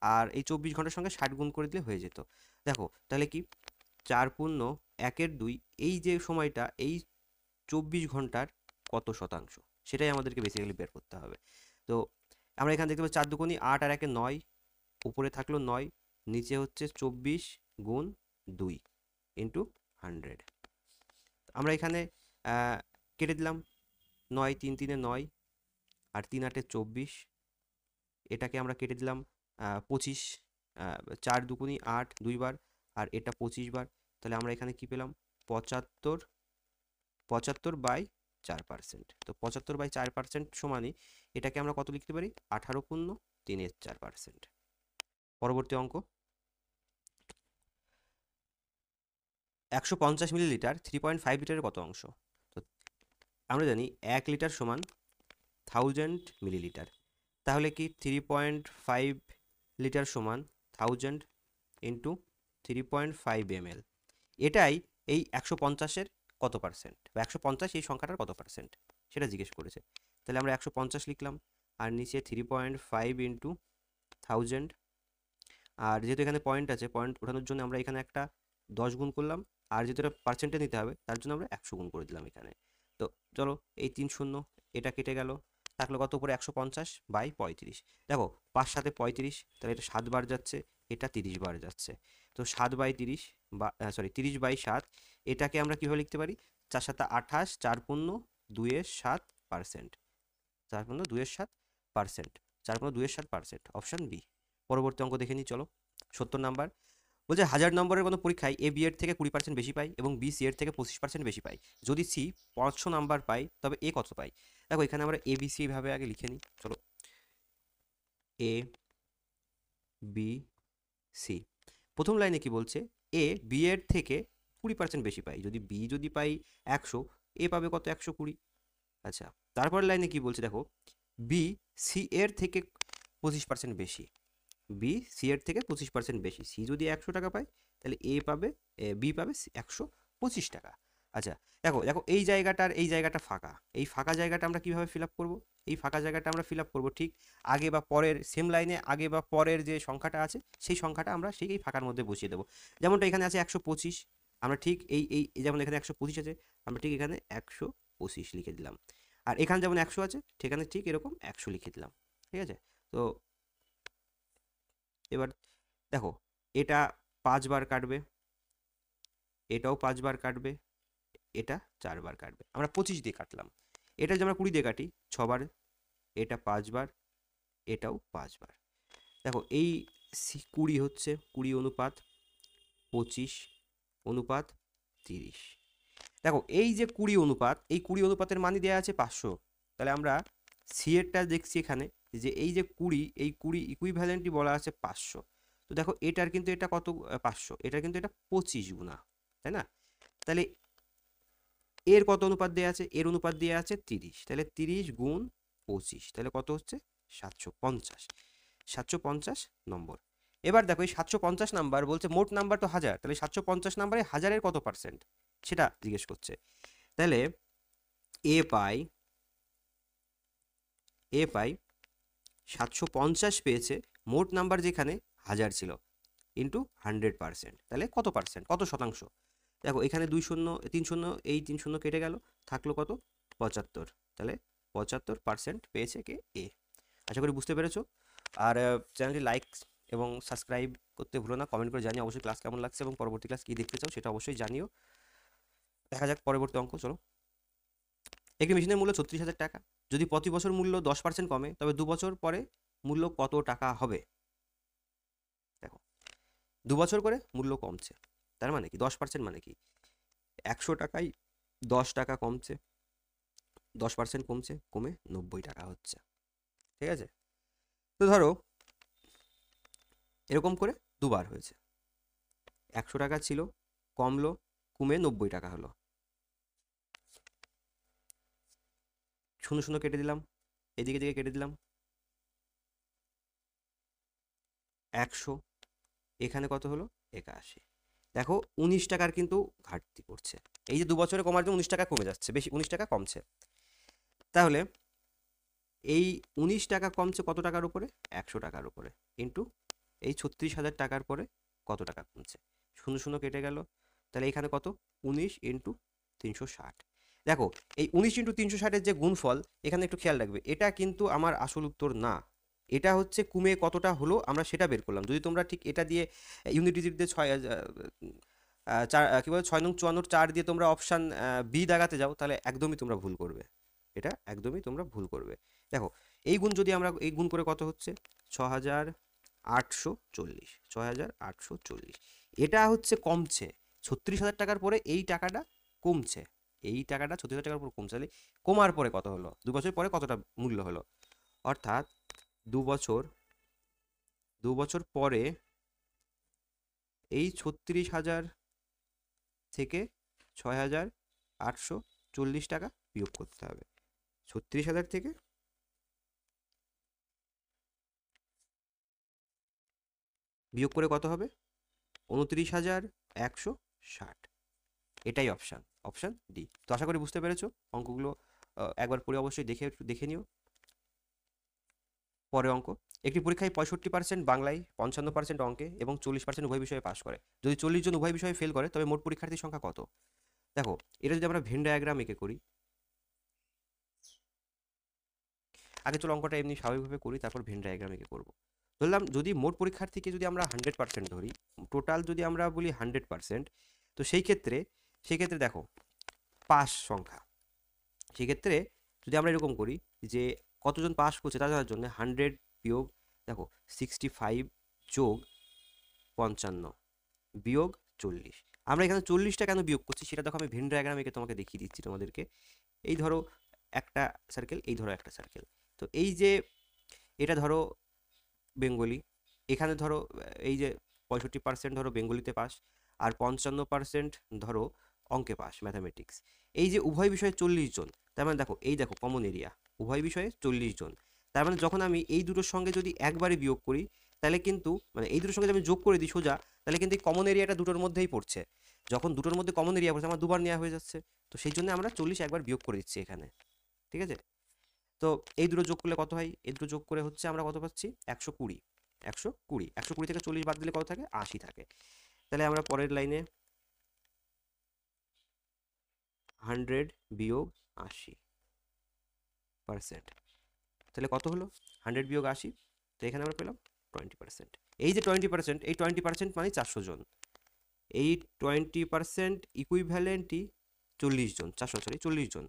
আর এই 24 ঘন্টার সঙ্গে 60 গুণ করে দিলে হয়ে যেত। দেখো তাহলে কি 4 পূর্ণ 1-এর 2, এই যে সময়টা, এই 24 ঘন্টার কত শতাংশ, সেটাই আমাদেরকে বেসিক্যালি বের করতে হবে। তো আমরা এখানে দেখতে পাচ্ছি 4 দুগুণী 8 আর 1-এ 9, উপরে থাকলো 9, নিচে হচ্ছে 24 গুণ 2 ইন্টু 100। আমরা এখানে কেটে দিলাম, 9 3 3-এ 9 আর 3 8-এ 24, এটাকে আমরা কেটে দিলাম 25, 4 দুগুণী 8 2 বার, আর এটা 25 বার। তাহলে আমরা এখানে কি পেলাম? 75/4%। তো 75/4% সমানই, এটাকে আমরা কত লিখতে পারি? 18 পূর্ণ 3-এর 4%। পরবর্তী অঙ্ক 150 মিলিলিটার 3.5 লিটারের কত অংশ? তো আমরা জানি 1 লিটার সমান 1000 মিলিলিটার। তাহলে কি 3.5 লিটার সমান 1000 ইন্টু 3.5 ml। এটাই এই 150-এর কত পার্সেন্ট, বা 150 এই সংখ্যাটার কত পার্সেন্ট, সেটা জিজ্ঞেস করেছে। তাহলে আমরা 150 লিখলাম, আর নিচে 3.5 ইন্টু 1000। আর যেহেতু এখানে পয়েন্ট আছে, পয়েন্ট ওঠানোর জন্য আমরা এখানে একটা 10 গুণ করলাম, আর যেহেতু এটা পার্সেন্টে নিতে হবে তার জন্য আমরা 100 গুণ করে দিলাম এখানে। তো চলো এই 3 শূন্য, এটা কেটে গেল, থাকলো কত উপরে? 150/35। দেখো 5 7-এ 35, তাহলে এটা 7 বার যাচ্ছে, এটা 30 বার যাচ্ছে। তো 7/30 বা সরি 30/7, এটাকে আমরা কীভাবে লিখতে পারি? 4 7 28, 4 পূর্ণ 2-এর 7%। 4 পূর্ণ 2-এর 7%, 4 পূর্ণ 2-এর 7%, অপশান বি। পরবর্তী অঙ্ক দেখে নিই চলো। 70 নাম্বার বলছে 1000 নম্বরের কোনো পরীক্ষায় এ বি এর থেকে 20% বেশি পায় এবং বি সি এর থেকে 25% বেশি পায়। যদি সি 500 নাম্বার পায় তবে এ কত পায়? দেখো এখানে আমরা এ বি সি ভাবে আগে লিখে নিই চলো। এ বি সি, প্রথম লাইনে কি বলছে? এ বি এর থেকে 20% বেশি পায়। যদি বি যদি পাই 100, এ পাবে কত? 120। আচ্ছা, তারপর লাইনে কি বলছে দেখো, বি সি এর থেকে 25% বেশি। বি সি এর থেকে 25% বেশি। সি যদি 100 টাকা পায়, তাহলে এ পাবে, বি পাবে 125 টাকা। আচ্ছা দেখো দেখো এই জায়গাটার এই জায়গাটা ফাঁকা, এই ফাঁকা জায়গাটা আমরা কিভাবে ফিল আপ করবো? এই ফাঁকা জায়গাটা আমরা ফিল আপ করবো ঠিক আগে বা পরের, সেম লাইনে আগে বা পরের যে সংখ্যাটা আছে সেই সংখ্যাটা আমরা সেই এই ফাঁকার মধ্যে বসিয়ে দেবো। যেমনটা এখানে আছে 125, আমরা ঠিক যেমন এখানে 125 আছে, আমরা ঠিক এখানে 125 লিখে দিলাম। আর এখানে যেমন 100 আছে, সেখানে ঠিক এরকম 100 লিখে দিলাম। ঠিক আছে? তো এবার দেখো এটা 5 বার কাটবে, এটাও 5 বার কাটবে, এটা 4 বার কাটবে। আমরা 25 দিয়ে কাটলাম। এটা যদি আমরা 20 দিয়ে কাটি 6 বার, এটা 5 বার, এটাও 5 বার। দেখো এই 20 হচ্ছে 20 অনুপাত 25 অনুপাত 30। দেখো এই যে 20 অনুপাত, এই 20 অনুপাতের মানই দেওয়া আছে 500। তাহলে আমরা সি এরটা দেখছি এখানে যে এই যে 20, এই 20 ইকুইভ্যালেন্টই বলা আছে 500। তো দেখো এটার কিন্তু এটা কত? 500, এটার কিন্তু এটা 25 গুণা, তাই না? তাহলে এর কত অনুপাত দেওয়া আছে? এর অনুপাত দেওয়া আছে 30। তাহলে 30 গুণ 25, তাহলে কত হচ্ছে? 750। 750 নম্বর। এবার দেখো এই 750 নাম্বার বলছে মোট নাম্বার তো 1000, তাহলে 750 নাম্বারে 1000-এর কত পার্সেন্ট সেটা জিজ্ঞেস করছে। তাহলে এ পাই এ পাই 750 পেয়েছে, মোট নাম্বার যেখানে 1000 ছিল, ইন্টু 100%, তাহলে কত পার্সেন্ট, কত শতাংশ? দেখো এখানে 2 শূন্য 3 শূন্য, এই 3 শূন্য কেটে গেল, থাকলো কত? 75। তাহলে 75% পেয়েছে কে? এ। আশা করি বুঝতে পেরেছো। আর চ্যানেলটি লাইক এবং সাবস্ক্রাইব করতে ভুলো না। কমেন্ট করে জানিও অবশ্যই ক্লাস কেমন লাগছে এবং পরবর্তী ক্লাস কী দেখতে চাও সেটা অবশ্যই জানিও। দেখা যাক পরবর্তী অঙ্ক, চলো। একটি মেশিনের মূল্য 36,000 টাকা। যদি প্রতি বছর মূল্য 10% কমে, তবে 2 বছর পরে মূল্য কত টাকা হবে? দেখো 2 বছর করে মূল্য কমছে, তার মানে কি 10% মানে কি 100 টাকায় 10 টাকা কমছে, 10% কমছে, কমে 90 টাকা হচ্ছে। ঠিক আছে, তো ধরো এরকম করে দুবার হয়েছে, 100 টাকা ছিল, কমলো, কমে 90 টাকা হলো। শূন্য শূন্য কেটে দিলাম, এদিকে দিকে কেটে দিলাম, 100, এখানে কত হলো? 81। দেখো 19 টাকার কিন্তু ঘাটতি পড়ছে, এই যে 2 বছরে কমার জন্য 19 টাকা কমে যাচ্ছে, বেশি 19 টাকা কমছে। তাহলে এই 19 টাকা কমছে কত টাকার উপরে? 100 টাকার উপরে, ইন্টু এই 36,000 টাকার পরে কত টাকা কমছে, শূন্য শূন্য কেটে গেল, তাহলে এখানে কত? 19 ইন্টু 360। দেখো এই 19 ইন্টু 360-এর যে গুণফল, এখানে একটু খেয়াল রাখবে, এটা কিন্তু আমার আসল উত্তর না, এটা হচ্ছে কমে কতটা হলো আমরা সেটা বের করলাম। যদি তোমরা ঠিক এটা দিয়ে ইউনিট ডিজিট দিয়ে 4 কী বলে 6 নং 54 4 দিয়ে তোমরা অপশান বি দাগাতে যাও, তাহলে একদমই তোমরা ভুল করবে, এটা একদমই তোমরা ভুল করবে। দেখো এই গুণ যদি আমরা এই গুণ করে কত হচ্ছে? 6,840, 6,840, এটা হচ্ছে কমছে 36,000 টাকার পরে, এই টাকাটা কমছে, এই টাকাটা 36,000 টাকার পর কমছে, তাহলে কমার পরে কত হলো? 2 বছর পরে কতটা মূল্য হলো? অর্থাৎ 2 বছর 2 বছর পরে এই 36,000 থেকে 6,840 টাকা বিয়োগ করতে হবে। 36,000 থেকে বিয়োগ করে কত হবে? 29,160। এটাই অপশান, অপশান ডি। তো আশা করি বুঝতে পেরেছো। অঙ্কগুলো একবার পরে অবশ্যই দেখে নিও। পরের অঙ্ক, একটি পরীক্ষায় 65% বাংলায়, 55% অঙ্কে এবং 40% উভয় বিষয়ে পাশ করে। যদি 40 জন উভয় বিষয়ে ফেল করে, তবে মোট পরীক্ষার্থীর সংখ্যা কত? দেখো এটা যদি আমরা ভেন ডায়াগ্রাম এঁকে করি, আগে চলো অঙ্কটা এমনি স্বাভাবিকভাবে করি, তারপর ভেন ডায়াগ্রাম এঁকে করবো। ধরলাম যদি মোট পরীক্ষার্থীকে যদি আমরা 100% ধরি, টোটাল যদি আমরা বলি 100%, তো সেই ক্ষেত্রে দেখো পাস সংখ্যা, সেক্ষেত্রে যদি আমরা এরকম করি যে কতজন পাস করছে তা জানার জন্য 100 বিয়োগ, দেখো 65 যোগ 55 বিয়োগ 40। আমরা এখানে 40টা কেন বিয়োগ করছি সেটা দেখো আমি ভেন ডায়াগ্রাম এঁকে তোমাকে দেখিয়ে দিচ্ছি তোমাদেরকে। এই ধরো একটা সার্কেল, এই ধরো একটা সার্কেল, তো এই যে এটা ধরো বেঙ্গলি, এখানে ধরো এই যে 65% ধরো বেঙ্গলিতে পাস, আর 55% ধরো অঙ্কে পাস, ম্যাথামেটিক্স। এই যে উভয় বিষয়ে 40 জন, তার মানে দেখো এই দেখো কমন এরিয়া, উভয় বিষয়ে 40 জন, তার মানে যখন আমি এই দুটোর সঙ্গে যদি একবারে বিয়োগ করি, তাহলে কিন্তু মানে এই দুটোর সঙ্গে যদি আমি যোগ করে দিই সোজা, তাহলে কিন্তু এই কমন এরিয়াটা দুটোর মধ্যেই পড়ছে, যখন দুটোর মধ্যে কমন এরিয়া পড়ছে আমার দুবার নেওয়া হয়ে যাচ্ছে, তো সেই জন্য আমরা 40 একবার বিয়োগ করে দিচ্ছি এখানে। ঠিক আছে, তো এই দুটো যোগ করলে কত হয়? এই দুটো যোগ করে হচ্ছে আমরা কত পাচ্ছি? 120, 120, 120 থেকে 40 বাদ দিলে কত থাকে? 80 থাকে। তাহলে আমরা পরের লাইনে 100 বিয়োগ 80%, তাহলে কত হলো? 100 বিয়োগ 80, তো এখানে আমরা পেলাম 20%। এই যে 20%, এই 20% মানে 400 জন, এই 20% ইকুইভ্যালেন্টই 40 জন, 40 জন,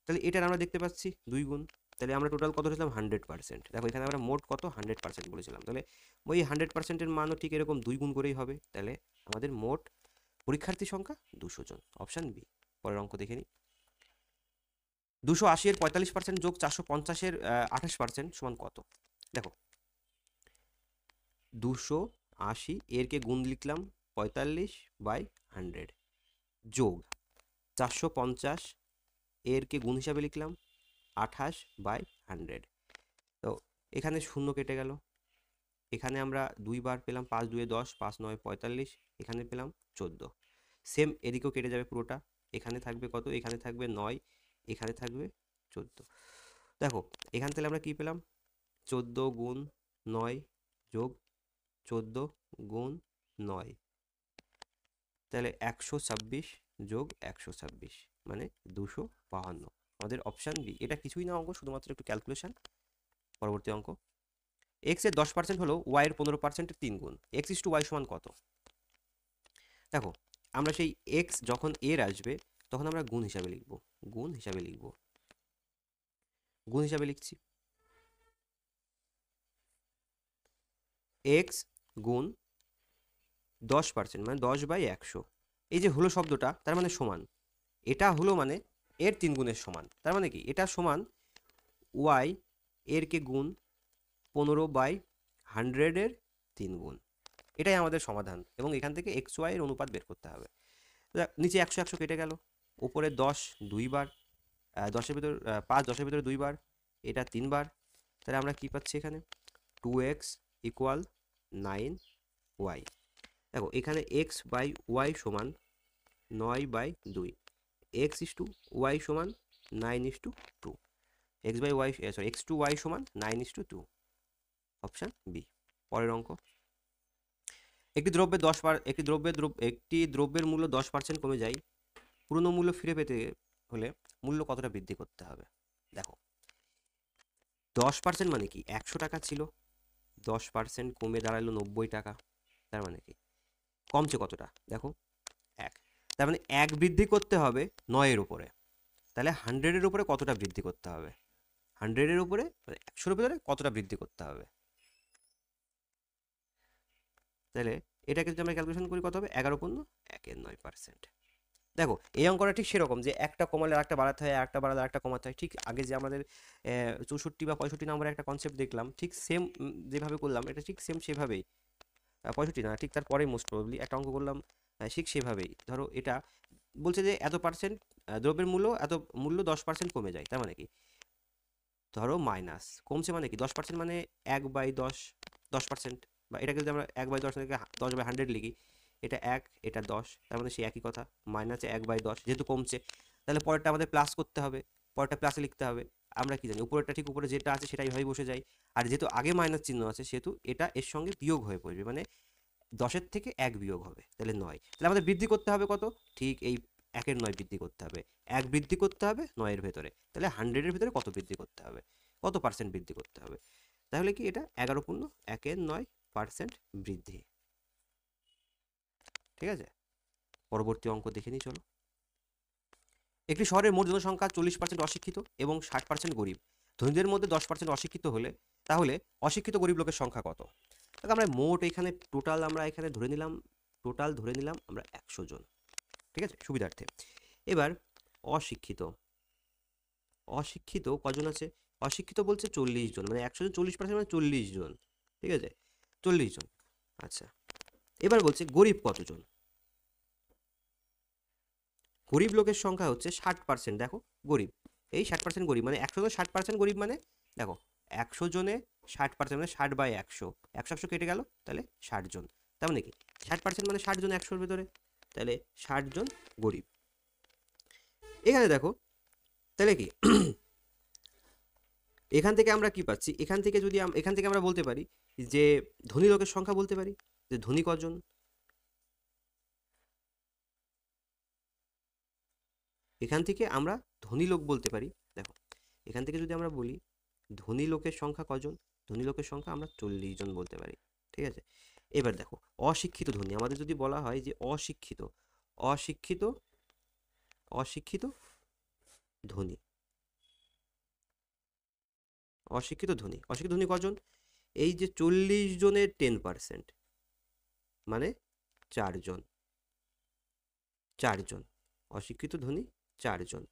তাহলে এটার আমরা দেখতে পাচ্ছি 2 গুণ, তাহলে আমরা টোটাল কত ধরেছিলাম? 100%। দেখো এখানে আমরা মোট কত? 100% বলেছিলাম, তাহলে ওই 100%-এর মানও ঠিক এরকম 2 গুণ করেই হবে, তাহলে আমাদের মোট পরীক্ষার্থী সংখ্যা 200 জন, অপশান বি। পরের অঙ্ক দেখে নিই। 280-এর 45% যোগ 450-এর 28% সমান কত? দেখো 280 এরকে গুণ লিখলাম 45/100 যোগ 450 এরকে গুণ হিসাবে লিখলাম 28/100, তো এখানে শূন্য কেটে গেল, এখানে আমরা 2 বার পেলাম, 5 2 10, 5 9 45, এখানে পেলাম 14, সেম এদিকেও কেটে যাবে পুরোটা, এখানে থাকবে কত? এখানে থাকবে 9, এখানে থাকবে 14, দেখো এখান থেকে আমরা কি পেলাম, 14 গুণ 9 যোগ 14 গুণ 9, তাহলে 126 যোগ 126 মানে 252, আমাদের অপশান বি। এটা কিছুই না অঙ্ক, শুধুমাত্র একটু ক্যালকুলেশন। পরবর্তী অঙ্ক, এক্স এর 10% হলো ওয়াই এর 15%-এর 3 গুণ, এক্স ইস টু ওয়াই সমান কত? দেখো আমরা সেই এক্স যখন এর আসবে তখন আমরা গুণ হিসাবে লিখব, গুণ হিসাবে লিখব, গুণ হিসাবে লিখছি এক্স গুণ 10% মানে 10/100, এই যে হলো শব্দটা তার মানে সমান, এটা হলো মানে এর 3 গুণের সমান, তার মানে কি এটা সমান ওয়াই এর কে গুণ 15/100-এর 3 গুণ। এটাই আমাদের সমাধান এবং এখান থেকে এক্স ওয়াই এর অনুপাত বের করতে হবে। নিচে 100 100 কেটে গেল, উপরে 10 2বার, 10-এর ভিতর 5 10-এর ভিতরে 2বার, এটা 3বার, তাহলে আমরা কি পাচ্ছি এখানে 2x ইকুয়াল 9y। দেখো এখানে x বাই ওয়াই সমান 9/2, x ইস টু ওয়াই সমান 9:2, x by Y sorry x to Y সমান 9:2, অপশান বি। পরের অঙ্ক, একটি দ্রব্যের মূল্য 10% কমে যায়, পুরনো মূল্য ফিরে পেতে হলে মূল্য কতটা বৃদ্ধি করতে হবে? দেখো 10% মানে কি 100 টাকা ছিল, 10% কমে দাঁড়ালো 90 টাকা, তার মানে কি কমছে কতটা? দেখো 1, তার মানে 1 বৃদ্ধি করতে হবে 9-এর উপরে, তাহলে 100-এর উপরে কতটা বৃদ্ধি করতে হবে? 100-এর উপরে মানে 100-এর উপরে কতটা বৃদ্ধি করতে হবে? তাহলে এটাকে যদি আমরা ক্যালকুলেশন করি কত হবে? 11/9%। দেখো এই অঙ্কটা ঠিক সেরকম যে একটা কমালে আরেকটা বাড়াতে হয়, একটা বাড়ালে আরেকটা কমাতে হয়, ঠিক আগে যে আমাদের 64 বা 65 নম্বরের একটা কনসেপ্ট দেখলাম, ঠিক সেম যেভাবে করলাম এটা ঠিক সেম সেভাবেই, 65 না ঠিক তারপরেই মোস্ট প্রবাবলি একটা অঙ্ক করলাম ঠিক সেভাবেই। ধরো এটা বলছে যে এত পার্সেন্ট দ্রব্যের মূল্য এত মূল্য 10% কমে যায়, তার মানে কি ধরো মাইনাস কমছে মানে কি 10% মানে 1/10, 10%, বা এটাকে যদি আমরা 1/10 থেকে 10/100 লিখি, এটা 1 এটা 10, তার মানে সেই একই কথা, মাইনাসে 1/10 যেহেতু কমছে, তাহলে পরেরটা আমাদের প্লাস করতে হবে, পরেরটা প্লাসে লিখতে হবে। আমরা কি জানি উপরেরটা ঠিক উপরে যেটা আছে সেটাই হয়ে বসে যায়, আর যেহেতু আগে মাইনাস চিহ্ন আছে সেহেতু এটা এর সঙ্গে বিয়োগ হয়ে পড়বে, মানে 10-এর থেকে 1 বিয়োগ হবে, তাহলে 9। তাহলে আমাদের বৃদ্ধি করতে হবে কত? ঠিক এই 1-এর 9 বৃদ্ধি করতে হবে, 1 বৃদ্ধি করতে হবে 9-এর ভেতরে, তাহলে 100-এর ভেতরে কত বৃদ্ধি করতে হবে, কত পার্সেন্ট বৃদ্ধি করতে হবে? তাহলে কি এটা 11/100% বৃদ্ধি। ঠিক আছে, পরবর্তী অঙ্ক দেখে নিই চলো। একটি শহরের মোট জনসংখ্যা 40% অশিক্ষিত এবং 60% গরিব, ধনীদের মধ্যে 10% অশিক্ষিত হলে তাহলে অশিক্ষিত গরিব লোকের সংখ্যা কত? আমরা মোট এখানে টোটাল আমরা এখানে ধরে নিলাম, টোটাল ধরে নিলাম আমরা 100 জন, ঠিক আছে সুবিধার্থে। এবার অশিক্ষিত, অশিক্ষিত কজন আছে? অশিক্ষিত বলছে 40 জন, মানে 100 জন 40% মানে 40 জন, ঠিক আছে 40 জন। আচ্ছা এবার বলছে গরিব কতজন? গরিব লোকের সংখ্যা হচ্ছে 60%, দেখো গরিব এই 60% গরিব, মানে 100 জন 60% গরিব, মানে দেখো 100 জনে 60% মানে 60/100, 100 কেটে গেল তাহলে 60 জন, তার মানে কি 60% মানে 60 জন 100-এর ভেতরে, তাহলে 60 জন গরিব। এখানে দেখো তাহলে কি এখান থেকে আমরা কি পাচ্ছি, এখান থেকে যদি এখান থেকে আমরা বলতে পারি যে ধনী লোকের সংখ্যা বলতে পারি যে ধনী কজন, এখান থেকে আমরা ধনী লোক বলতে পারি। দেখো এখান থেকে যদি আমরা বলি ধনী লোকের সংখ্যা কজন, ধনী লোকের সংখ্যা আমরা 40 জন বলতে পারি, ঠিক আছে। এবার দেখো অশিক্ষিত ধনী, আমাদের যদি বলা হয় যে অশিক্ষিত অশিক্ষিত অশিক্ষিত ধনী, অশিক্ষিত ধনী, অশিক্ষিত ধনী কজন? এই যে 40 জনের 10% মানে 4 জন, 4 জন অশিক্ষিত ধনী 4 জন।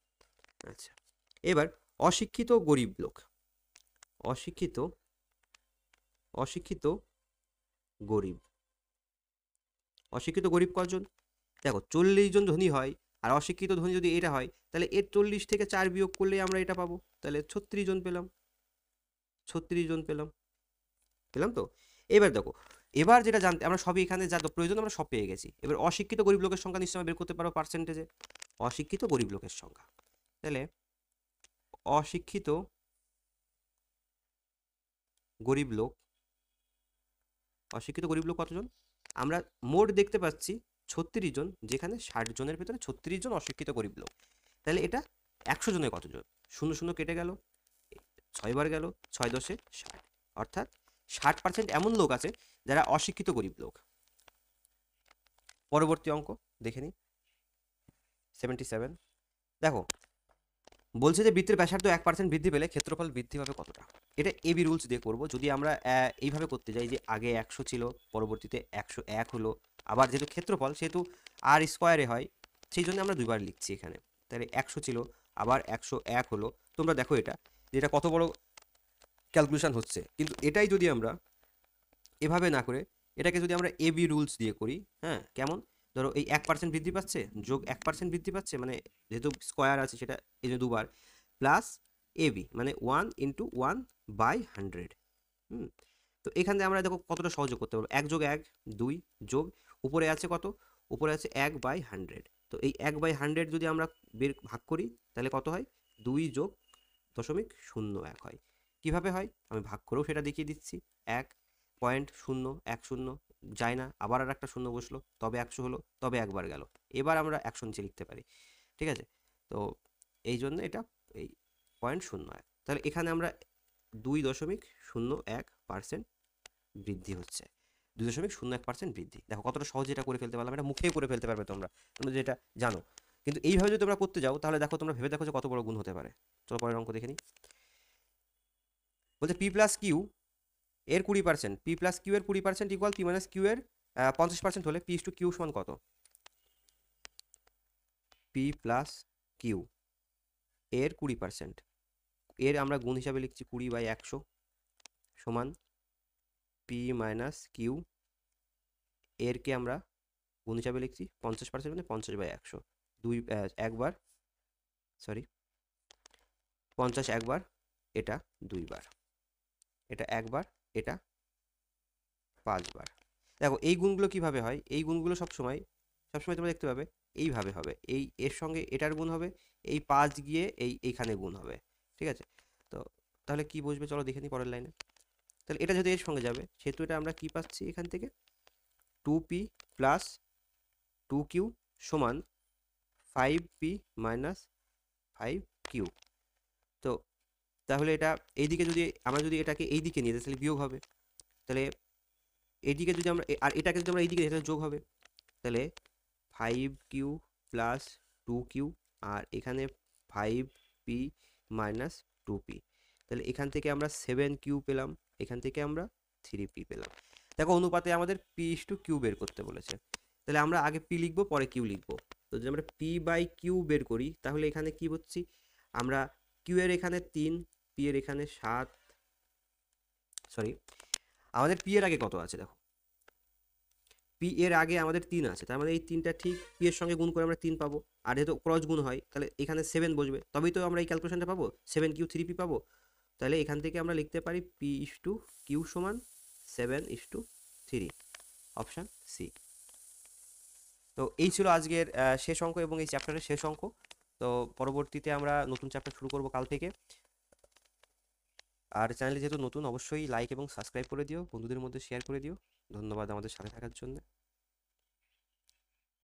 আচ্ছা এবার অশিক্ষিত গরিব লোক, অশিক্ষিত অশিক্ষিত গরিব, অশিক্ষিত গরিব কজন? দেখো 40 জন ধনী হয় আর অশিক্ষিত ধনী যদি এটা হয় তাহলে এর 40 থেকে 4 বিয়োগ করলে আমরা এটা পাবো, তাহলে 36 জন পেলাম, 36 জন পেলাম, পেলাম তো। এবার দেখো এবার যেটা জানতে আমরা সবই এখানে যা প্রয়োজন আমরা সব পেয়ে গেছি, এবার অশিক্ষিত গরিব লোকের সংখ্যা নিশ্চয়ই বের করতে পারো পার্সেন্টেজে, অশিক্ষিত গরিব লোকের সংখ্যা, তাহলে অশিক্ষিত গরিব লোক, অশিক্ষিত গরিব লোক কতজন? আমরা মোট দেখতে পাচ্ছি 36 জন, যেখানে 60 জনের ভেতরে 36 জন অশিক্ষিত গরিব লোক। তাহলে এটা 100 জনে কতজন? 0 0 কেটে গেল, 6 বার গেল, 6 10 60, অর্থাৎ 60% এমন লোক আছে যারা অশিক্ষিত গরিব লোক। পরবর্তী অঙ্ক দেখে নিই, 77। দেখো বলছে যে বৃত্তের ব্যাসার্ধ 1% বৃদ্ধি পেলে ক্ষেত্রফল বৃদ্ধি হবে কতটা? এটা এবি রুলস দিয়ে করব। যদি আমরা এইভাবে করতে যাই যে আগে 100 ছিল, পরবর্তীতে 101 হলো, আবার যেহেতু ক্ষেত্রফল সেহেতু আর স্কোয়ারে হয়, সেই জন্য আমরা দুইবার লিখছি এখানে। তাহলে 100 ছিল, আবার 101 হলো। তোমরা দেখো এটা যেটা কত বড় ক্যালকুলেশন হচ্ছে। কিন্তু এটাই যদি আমরা এভাবে না করে এটাকে যদি আমরা এবি রুলস দিয়ে করি, হ্যাঁ কেমন? ধরো এই 1% বৃদ্ধি পাচ্ছে যোগ 1% বৃদ্ধি পাচ্ছে, মানে যেহেতু স্কোয়ার আছে সেটা এই যে দুবার, প্লাস এবি মানে 1 × 1/100। তো এখানে আমরা দেখো কতটা সহজে করতে পারবো। 1 যোগ 1 2, যোগ উপরে আছে কত? উপরে আছে 1/100। তো এই 1/100 যদি আমরা ভাগ করি তাহলে কত হয়? 2 যোগ 0.01 হয়। কিভাবে হয় আমি ভাগ করেও সেটা দেখিয়ে দিচ্ছি। 1.010 যায় না, আবার আর একটা শূন্য বসলো, তবে 100 হলো, তবে একবার গেল, এবার আমরা 100 নিচে লিখতে পারি। ঠিক আছে, তো এই জন্য এটা এই 0.01। তাহলে এখানে আমরা 2.01% বৃদ্ধি হচ্ছে, 2.01% বৃদ্ধি। দেখো কতটা সহজে এটা করে ফেলতে পারলাম, এটা মুখেই করে ফেলতে পারবে তোমরা, তোমরা যেটা জানো। কিন্তু এইভাবে যদি তোমরা করতে যাও তাহলে দেখো তোমরা ভেবে দেখো যে কত বড় গুণ হতে পারে। চলো পরের অঙ্ক দেখে নিই। বলছে পি প্লাস কিউ এর 20%, পি প্লাস কিউ এর 20% ইকুয়াল পি মাইনাস কিউ এর 50% হলে পি ইস টু কিউ সমান কত? পি প্লাস কিউ এর 20%, এর আমরা গুণ হিসাবে লিখছি 20/100 সমান পি মাইনাস কিউ এরকে আমরা গুণ হিসাবে লিখছি 50%, মানে 50/100। একবার, সরি 50 একবার, এটা দুইবার, এটা একবার, এটা 5 বার। দেখো এই গুণগুলো কিভাবে হয়, এই গুণগুলো সবসময় তোমরা দেখতে পাবে এইভাবে হবে, এই এর সঙ্গে এটার গুণ হবে, এই 5 গিয়ে এইখানে গুণ হবে। ঠিক আছে, তো তাহলে কি বসবে চলো দেখে নিই পরের লাইনে। তাহলে এটা যদি এর সঙ্গে যাবে সেহেতু এটা আমরা কি পাচ্ছি এখান থেকে? 2p প্লাস 2q সমান 5p মাইনাস 5q। তো তাহলে এটা এইদিকে যদি আমরা যদি এটাকে এই দিকে নিয়ে যাই তাহলে বিয়োগ হবে। তাহলে এইদিকে যদি আমরা আর এটাকে যদি আমরা এইদিকে নিই তাহলে যোগ হবে। তাহলে 5q প্লাস 2q, আর এখানে 5p মাইনাস 2p। তাহলে এখান থেকে আমরা 7q পেলাম, এখান থেকে আমরা 3p পেলাম। দেখো অনুপাতে আমাদের p ইস টু q বের করতে বলেছে। তাহলে আমরা আগে p লিখবো, পরে q লিখবো। তো যদি আমরা p/q বের করি তাহলে এখানে কি হচ্ছে, আমরা q এর এখানে 3, p এর এখানে 7, সরি আমাদের p এর আগে কত আছে দেখো, p এর আগে আমাদের 3 আছে, তার মানে এই 3টা ঠিক p এর সঙ্গে গুণ করে আমরা 3 পাবো। আর যেহেতু ক্রস গুণ হয় তাহলে এখানে 7 বসবে, তবেই তো আমরা এই ক্যালকুলেশনটা পাবো, 7q 3p পাবো। তাহলে এখান থেকে আমরা লিখতে পারি p ইস টু q সমান 7:3, অপশান সি। তো এই ছিল আজকের শেষ অঙ্ক এবং এই চ্যাপ্টারের শেষ অঙ্ক। তো পরবর্তীতে আমরা নতুন চ্যাপ্টার শুরু করব কাল থেকে। আর চ্যানেলে যেহেতু নতুন, অবশ্যই লাইক এবং সাবস্ক্রাইব করে দিও, বন্ধুদের মধ্যে শেয়ার করে দিও। ধন্যবাদ আমাদের সাথে থাকার জন্য।